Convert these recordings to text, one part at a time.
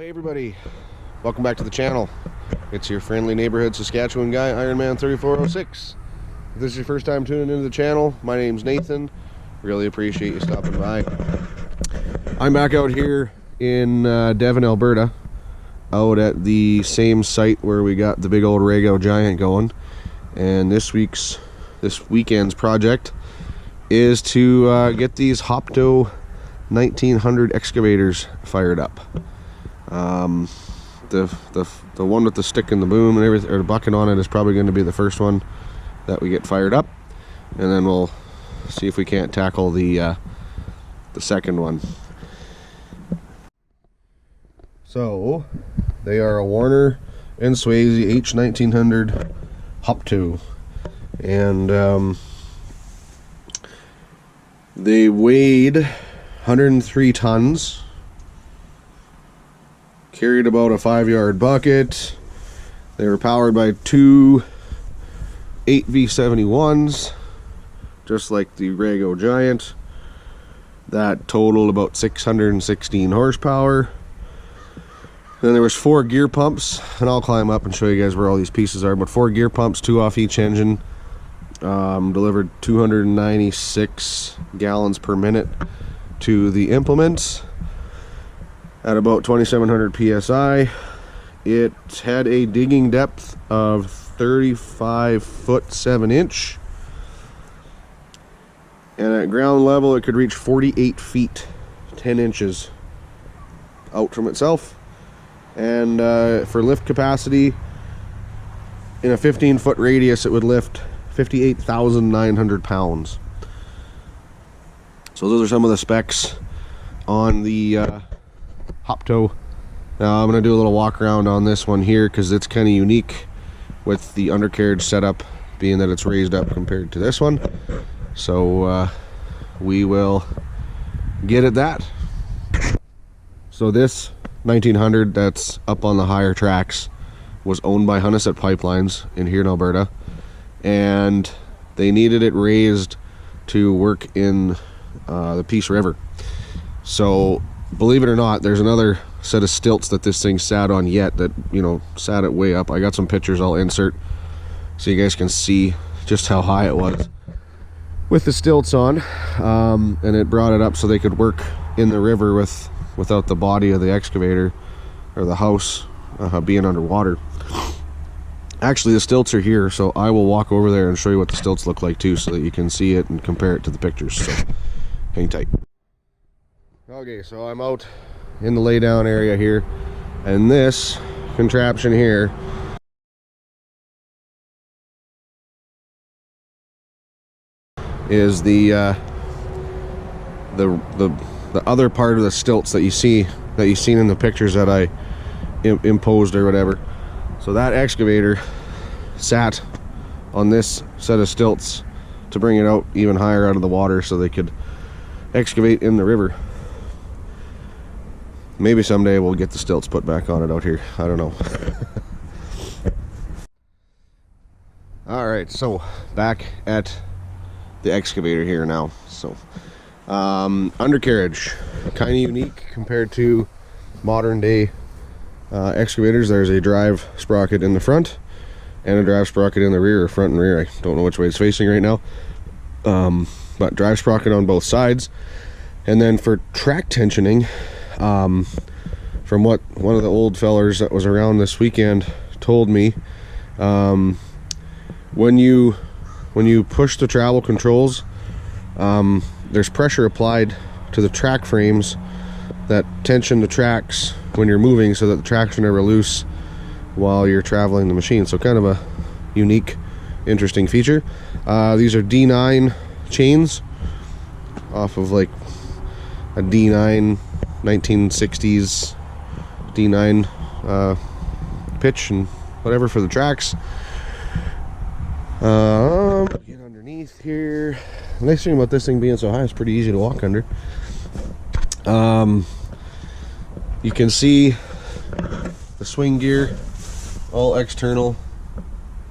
Hey everybody, welcome back to the channel. It's your friendly neighborhood Saskatchewan guy, Ironman 3406. If this is your first time tuning into the channel, my name's Nathan. Really appreciate you stopping by. I'm back out here in Devon, Alberta, out at the same site where we got the big old Rego Giant going. And this weekend's project is to get these Hopto 1900 excavators fired up. The one with the stick and the boom and everything, or the bucket on it, is probably going to be the first one that we get fired up, and then we'll see if we can't tackle the second one. So they are a Warner and Swayze H1900 Hopto, and they weighed 103 tons. Carried about a 5-yard bucket. They were powered by two 8V71s, just like the Rego Giant. That totaled about 616 horsepower. Then there was 4 gear pumps, and I'll climb up and show you guys where all these pieces are. But 4 gear pumps, 2 off each engine, delivered 296 gallons per minute to the implements at about 2700 psi. It had a digging depth of 35 foot 7 inch, and at ground level it could reach 48 feet 10 inches out from itself. And for lift capacity, in a 15-foot radius, it would lift 58,900 pounds. So those are some of the specs on the Hopto. Now I'm going to do a little walk around on this one here because it's kind of unique with the undercarriage setup, being that it's raised up compared to this one. So we will get at that. So this 1900 that's up on the higher tracks was owned by Honeset Pipelines in here in Alberta, and they needed it raised to work in the Peace River. So believe it or not, there's another set of stilts that this thing sat on yet, that, you know, sat it way up. I got some pictures I'll insert so you guys can see just how high it was with the stilts on, and it brought it up so they could work in the river without the body of the excavator or the house being underwater. Actually, the stilts are here, so I will walk over there and show you what the stilts look like too, so that you can see it and compare it to the pictures. So hang tight. Okay, so I'm out in the laydown area here, and this contraption here is the other part of the stilts that you've seen in the pictures that I imposed or whatever. So that excavator sat on this set of stilts to bring it out even higher out of the water so they could excavate in the river. Maybe someday we'll get the stilts put back on it out here. I don't know. Alright, so back at the excavator here now. So undercarriage, kind of unique compared to modern day excavators. There's a drive sprocket in the front and a drive sprocket in the rear, or front and rear. I don't know which way it's facing right now, but drive sprocket on both sides. And then for track tensioning, from what one of the old fellers that was around this weekend told me, when you push the travel controls, there's pressure applied to the track frames that tension the tracks when you're moving, so that the tracks are never loose while you're traveling the machine. So kind of a unique, interesting feature. These are D9 chains off of like a D9 1960s D9 pitch and whatever for the tracks. Get underneath here. The nice thing about this thing being so high, it's pretty easy to walk under. You can see the swing gear all externally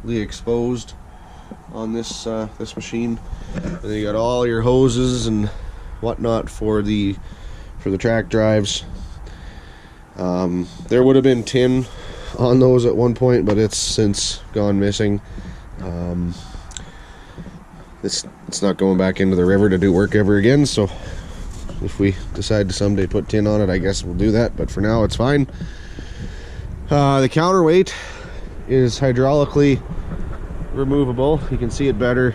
exposed on this this machine, and then you got all your hoses and whatnot for the track drives. There would have been tin on those at one point, but it's since gone missing. It's not going back into the river to do work ever again, so if we decide to someday put tin on it, I guess we'll do that, but for now it's fine. The counterweight is hydraulically removable. You can see it better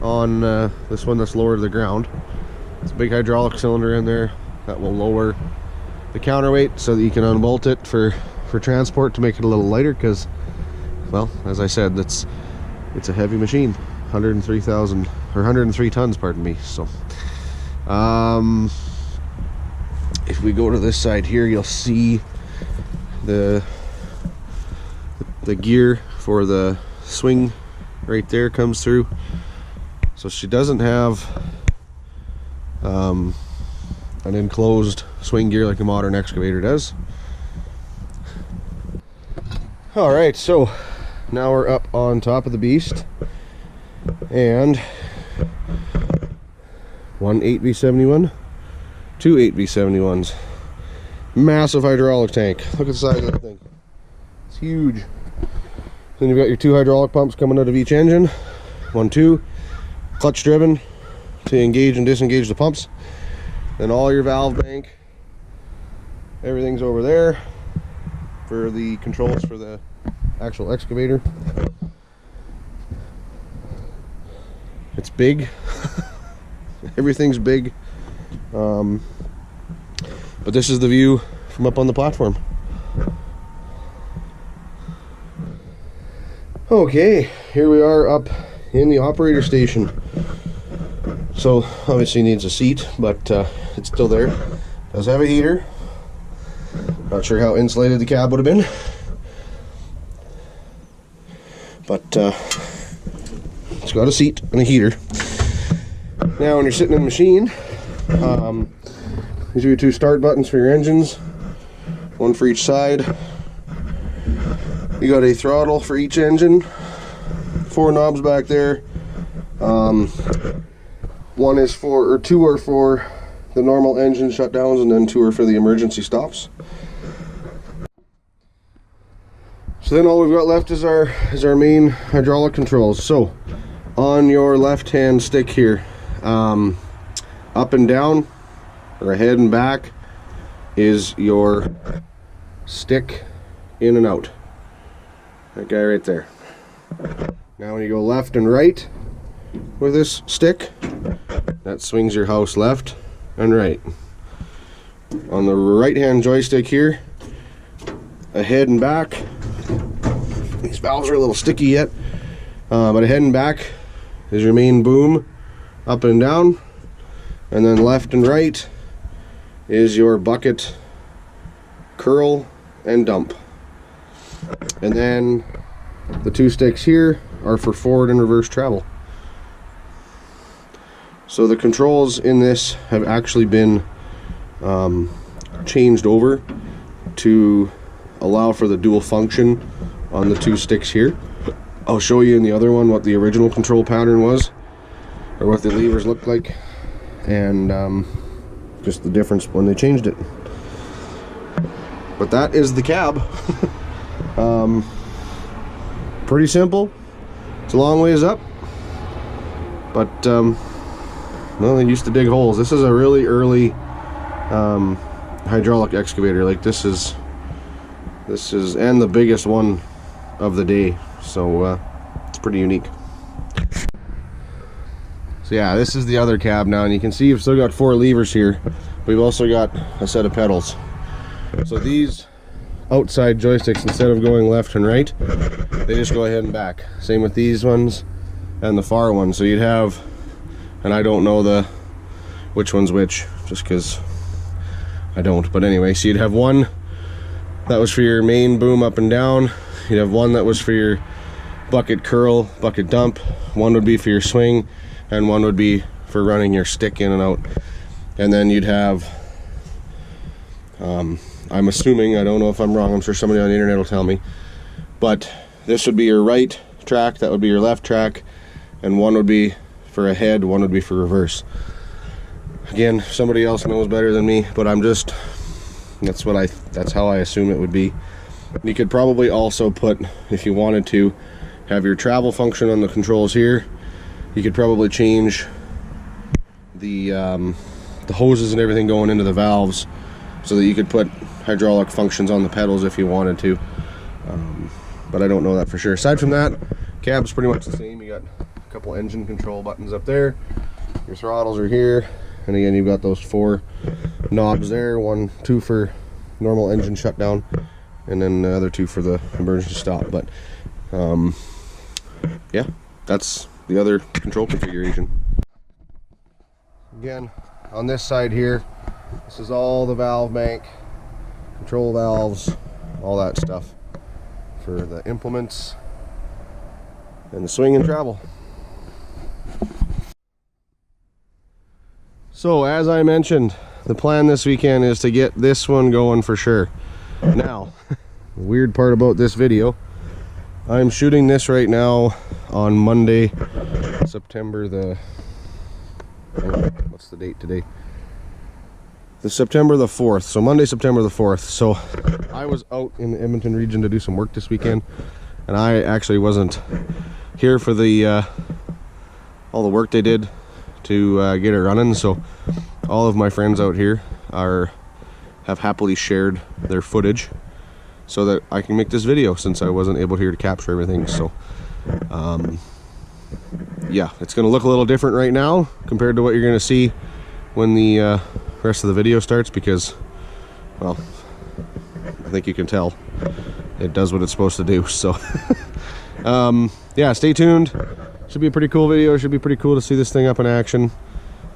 on this one that's lower to the ground. It's a big hydraulic cylinder in there that will lower the counterweight so that you can unbolt it for transport to make it a little lighter, because, well, as I said, it's a heavy machine. 103,000 or 103 tons, pardon me. So if we go to this side here, you'll see the gear for the swing right there comes through. So she doesn't have an enclosed swing gear like a modern excavator does. All right, so now we're up on top of the beast, and one 8V71, two 8V71s, massive hydraulic tank. Look at the size of that thing. It's huge. Then you've got your two hydraulic pumps coming out of each engine, 1, 2, clutch driven to engage and disengage the pumps. Then all your valve bank, everything's over there for the controls for the actual excavator. It's big. Everything's big. But this is the view from up on the platform. Okay, here we are up in the operator station. So obviously needs a seat, but it's still there. Does have a heater. Not sure how insulated the cab would have been, but it's got a seat and a heater. Now when you're sitting in the machine, these are your two start buttons for your engines, one for each side. You got a throttle for each engine, 4 knobs back there. One is for, or 2 are for the normal engine shutdowns, and then 2 are for the emergency stops. So then all we've got left is our main hydraulic controls. So on your left hand stick here, up and down, or ahead and back, is your stick in and out. That guy right there. Now when you go left and right with this stick, that swings your house left and right. On the right hand joystick here, ahead and back, these valves are a little sticky yet, but ahead and back is your main boom, up and down, and then left and right is your bucket, curl, and dump. And then the 2 sticks here are for forward and reverse travel. So the controls in this have actually been changed over to allow for the dual function on the 2 sticks here. I'll show you in the other one what the original control pattern was, or what the levers looked like, and just the difference when they changed it. But that is the cab. Pretty simple. It's a long ways up, but well, they used to dig holes. This is a really early hydraulic excavator. Like this is and the biggest one of the day, so it's pretty unique. So yeah, this is the other cab now, and you can see you've still got 4 levers here. We've also got a set of pedals. So these outside joysticks, instead of going left and right, they just go ahead and back. Same with these ones and the far one. So you'd have, and I don't know which one's which, just because I don't, but anyway, so you'd have one that was for your main boom up and down, you'd have one that was for your bucket curl, bucket dump, one would be for your swing, and one would be for running your stick in and out. And then you'd have, I'm assuming, I don't know if I'm wrong, I'm sure somebody on the internet will tell me, but this would be your right track, that would be your left track, and one would be for ahead, one would be for reverse. Again, somebody else knows better than me, but I'm just That's how I assume it would be. You could probably also put, if you wanted to, have your travel function on the controls here. You could probably change the hoses and everything going into the valves so that you could put hydraulic functions on the pedals if you wanted to. But I don't know that for sure. Aside from that, cab's pretty much the same. You got a couple engine control buttons up there. Your throttles are here. And again, you've got those 4 knobs there. 2 for normal engine shutdown, and then the other 2 for the emergency stop. But yeah, that's the other control configuration. Again, on this side here, this is all the valve bank, control valves, all that stuff for the implements and the swing and travel. So as I mentioned, the plan this weekend is to get this one going for sure. Now, the weird part about this video, I'm shooting this right now on Monday, September the, what's the date today? September the 4th. So Monday, September the 4th. So I was out in the Edmonton region to do some work this weekend, and I actually wasn't here for the all the work they did to get it running. So all of my friends out here have happily shared their footage so that I can make this video, since I wasn't able here to capture everything. So yeah, it's going to look a little different right now compared to what you're going to see when the rest of the video starts, because, well, I think you can tell it does what it's supposed to do. So yeah, stay tuned. Should be a pretty cool video. Should be pretty cool to see this thing up in action.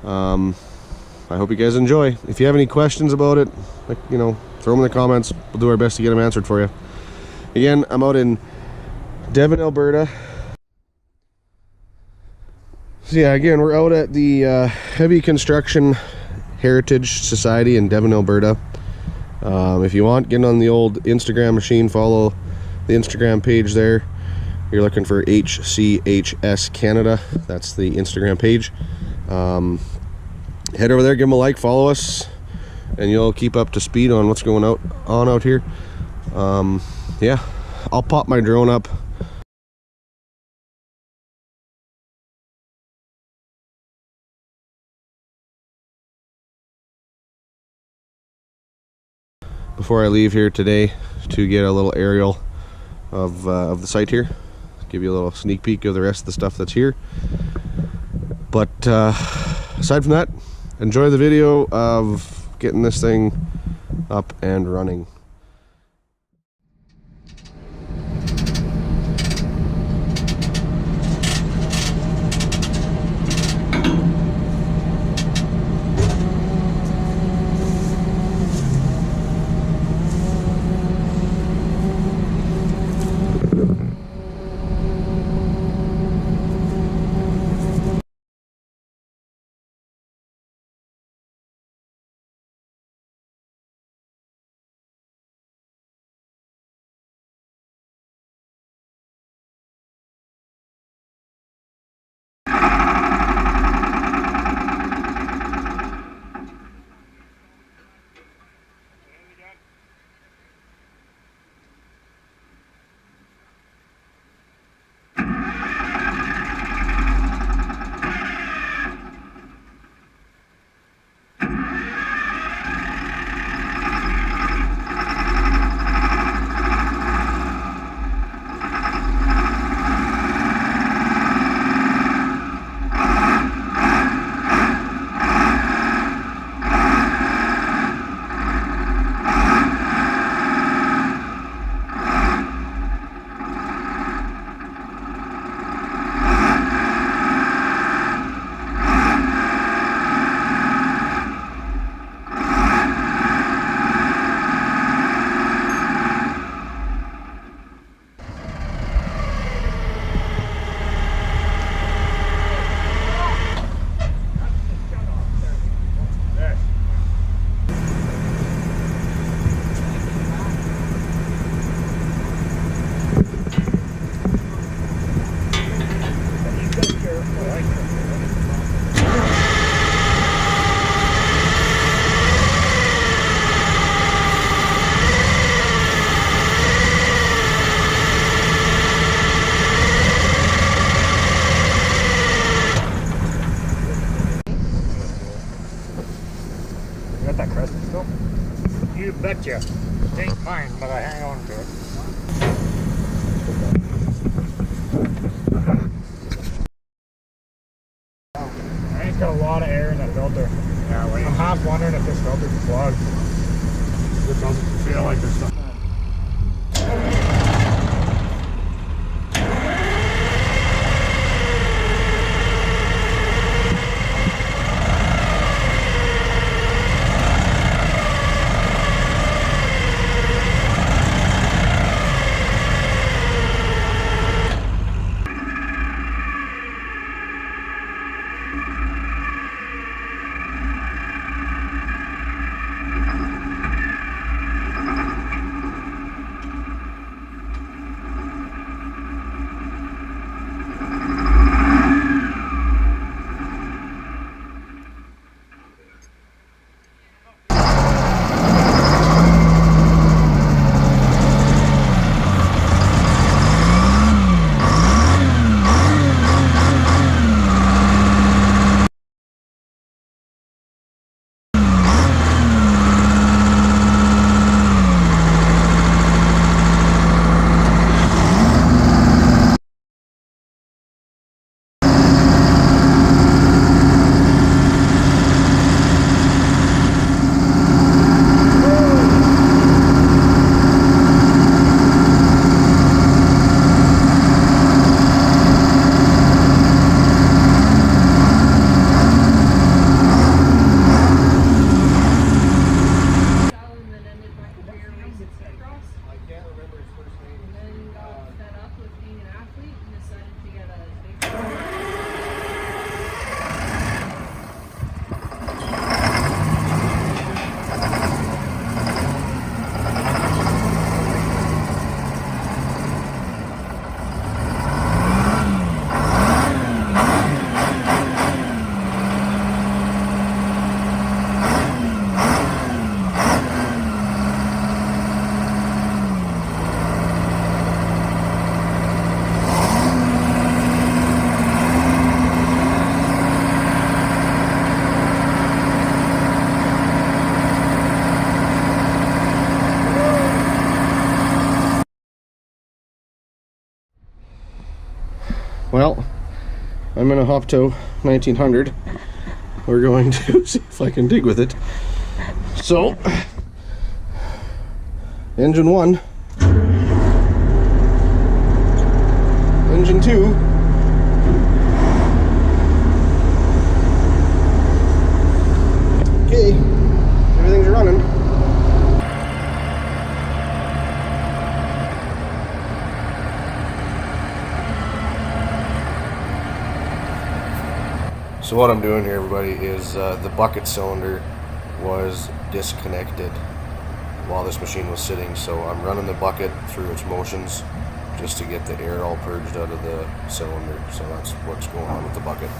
I hope you guys enjoy. If you have any questions about it, like, you know, throw them in the comments. We'll do our best to get them answered for you. Again, I'm out in Devon, Alberta. So yeah, again, we're out at the Heavy Construction Heritage Society in Devon, Alberta. If you want, get on the old Instagram machine, follow the Instagram page there. You're looking for HCHS Canada. That's the Instagram page. Head over there, give them a like, follow us, and you'll keep up to speed on what's going on out here. Yeah, I'll pop my drone up before I leave here today to get a little aerial of the site here. Give you a little sneak peek of the rest of the stuff that's here. But aside from that, enjoy the video of getting this thing up and running. It ain't mine, but I hang on to it. I think it's got a lot of air in that filter. Yeah, I'm half wondering if this filter's plugged. It doesn't feel like there's something. Well, I'm in a Hopto 1900. We're going to see if I can dig with it. So, engine 1, engine 2, okay, everything's running. So what I'm doing here, everybody, is the bucket cylinder was disconnected while this machine was sitting, so I'm running the bucket through its motions just to get the air all purged out of the cylinder. So that's what's going on with the bucket.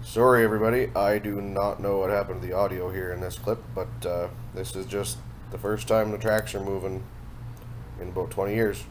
Sorry everybody, I do not know what happened to the audio here in this clip, but this is just the first time the tracks are moving in about 20 years.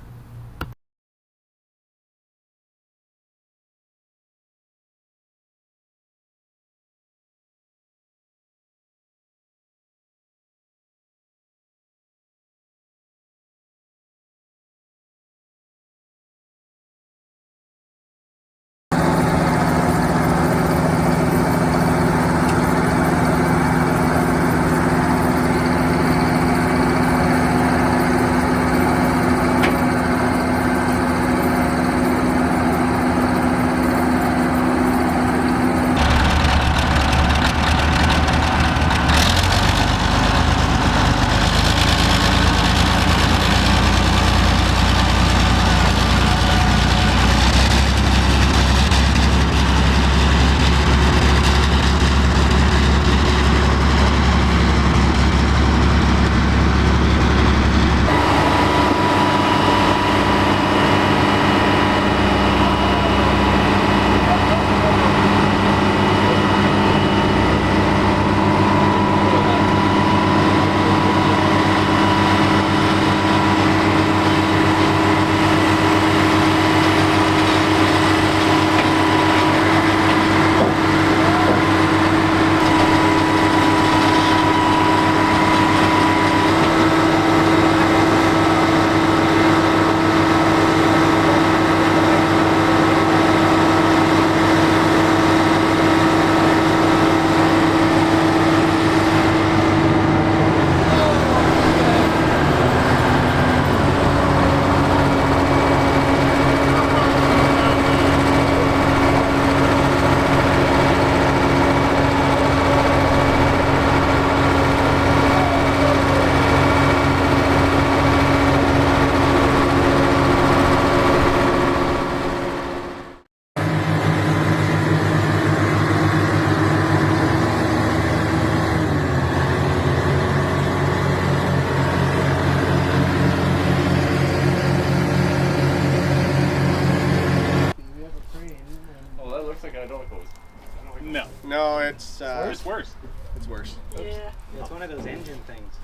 No. No, it's It's worse. It's worse. Yeah, it's one of those engine things.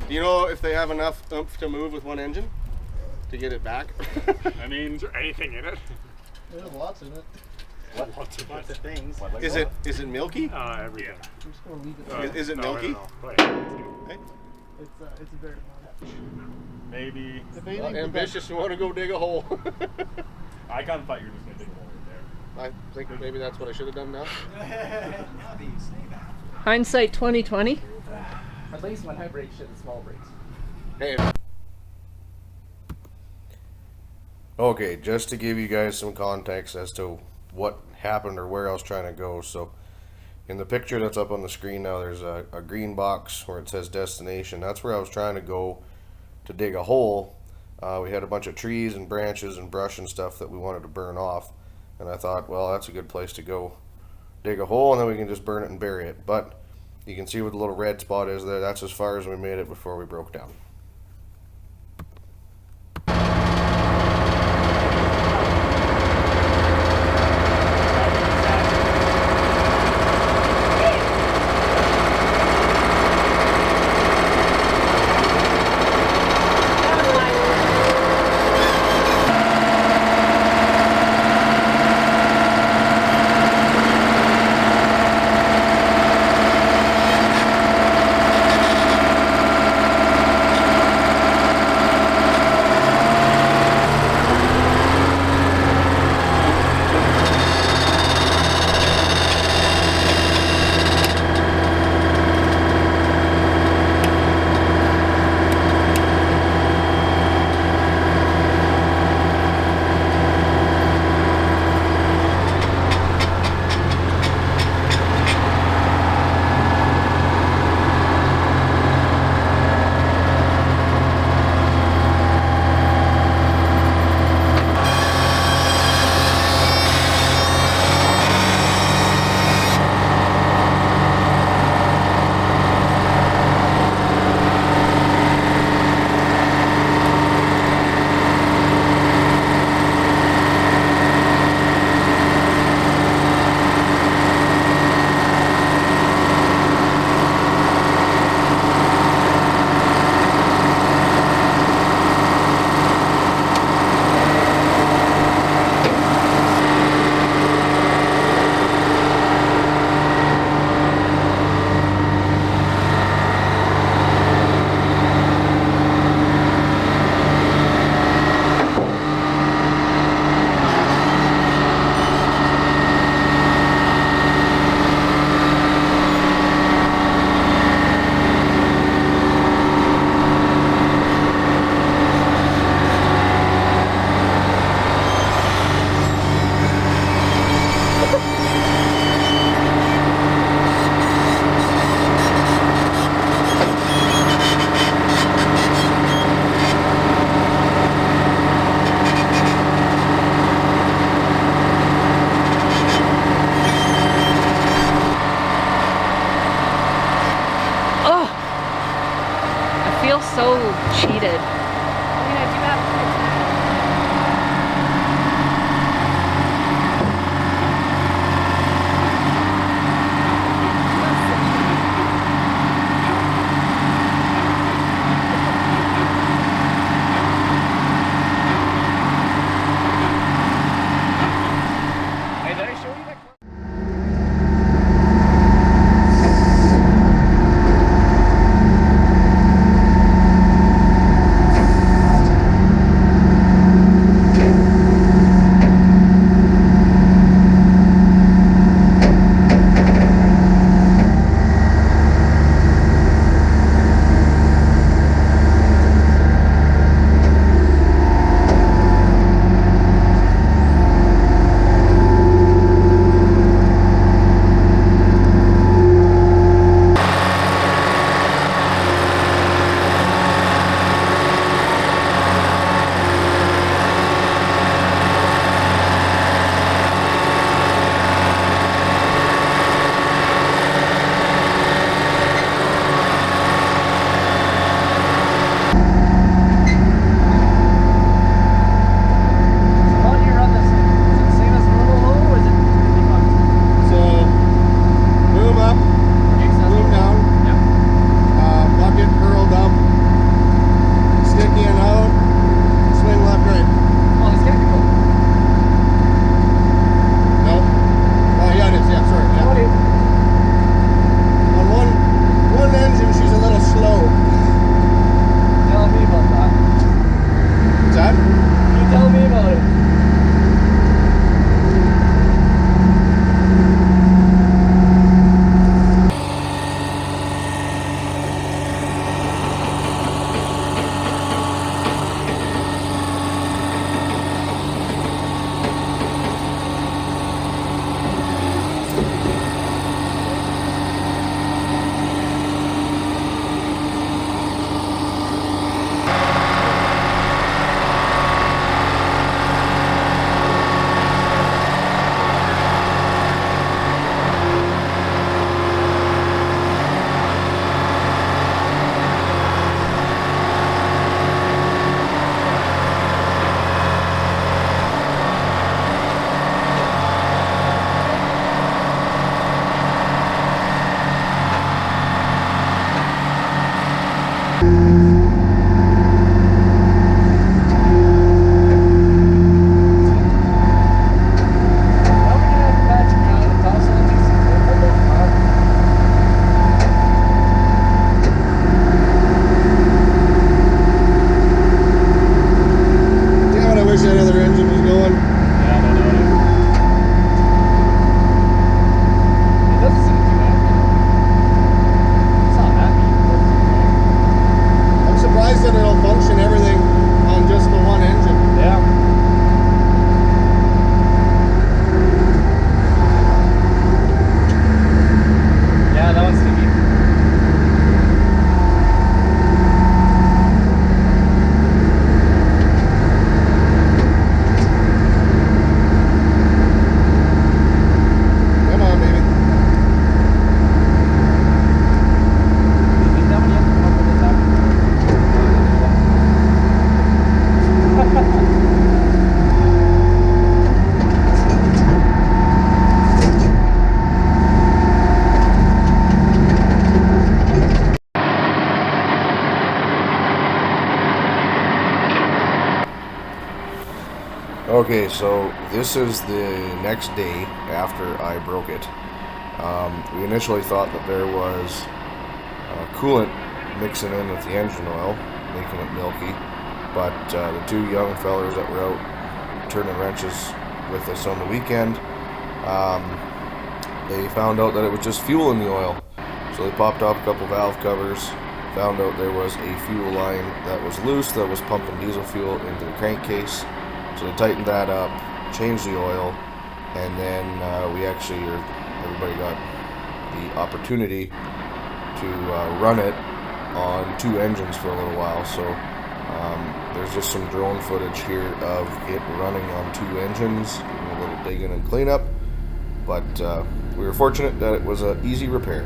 Do you know if they have enough oomph to move with one engine to get it back? I mean, Is there anything in it? There's lots in it. Lots of things. Is it milky? Everything. I'm just gonna leave it. Is it milky? No. Go ahead. Hey, It's very much. maybe. If anything, ambitious, you want to go dig a hole. I kind of thought you were just going to dig a hole right I think maybe that's what I should have done now. Hindsight 2020. at least when high brakes should have small brakes. Hey. Okay, just to give you guys some context as to what happened or where I was trying to go. So, in the picture that's up on the screen now, there's a green box where it says destination. That's where I was trying to go to dig a hole. We had a bunch of trees and branches and brush and stuff that we wanted to burn off. And I thought, well, that's a good place to go dig a hole, and then we can just burn it and bury it. But you can see what the little red spot is there. That's as far as we made it before we broke down. So cheated. Okay, so this is the next day after I broke it. We initially thought that there was coolant mixing in with the engine oil, making it milky, but the two young fellers that were out turning wrenches with us on the weekend, they found out that it was just fuel in the oil. So they popped off a couple valve covers, found out there was a fuel line that was loose that was pumping diesel fuel into the crankcase. So they tightened that up, changed the oil, and then everybody got the opportunity to run it on two engines for a little while. So there's just some drone footage here of it running on two engines, a little digging and cleanup, but we were fortunate that it was an easy repair.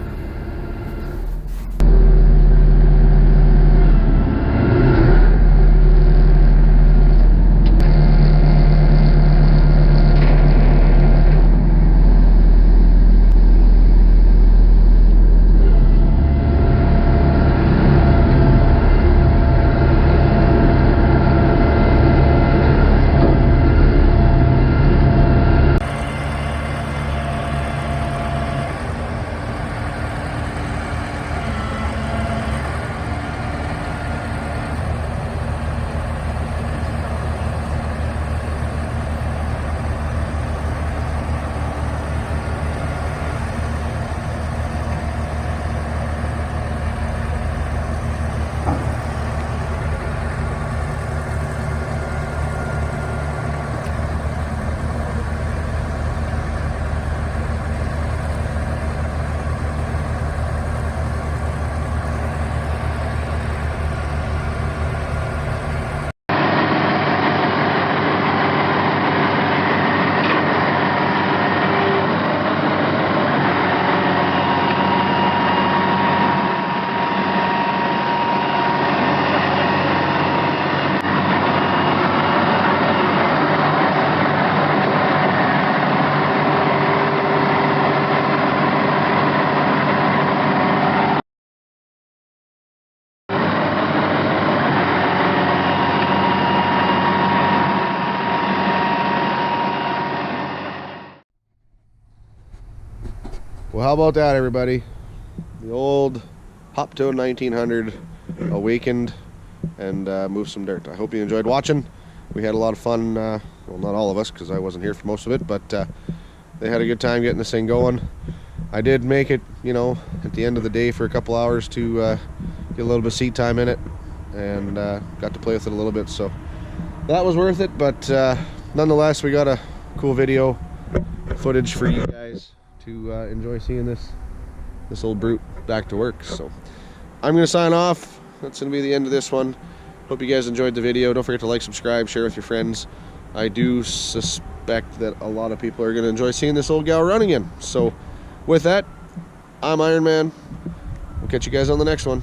Well, how about that, everybody? The old Hopto 1900 awakened and moved some dirt. I hope you enjoyed watching. We had a lot of fun. Well, not all of us, because I wasn't here for most of it, but they had a good time getting this thing going. I did make it, you know, at the end of the day for a couple hours to get a little bit of seat time in it, and got to play with it a little bit, so that was worth it. But nonetheless, we got a cool video footage for you guys to enjoy seeing this old brute back to work. So I'm gonna sign off. That's gonna be the end of this one. Hope you guys enjoyed the video. Don't forget to like, subscribe, share with your friends. I do suspect that a lot of people are gonna enjoy seeing this old gal run again. So with that, I'm Iron Man. We'll catch you guys on the next one.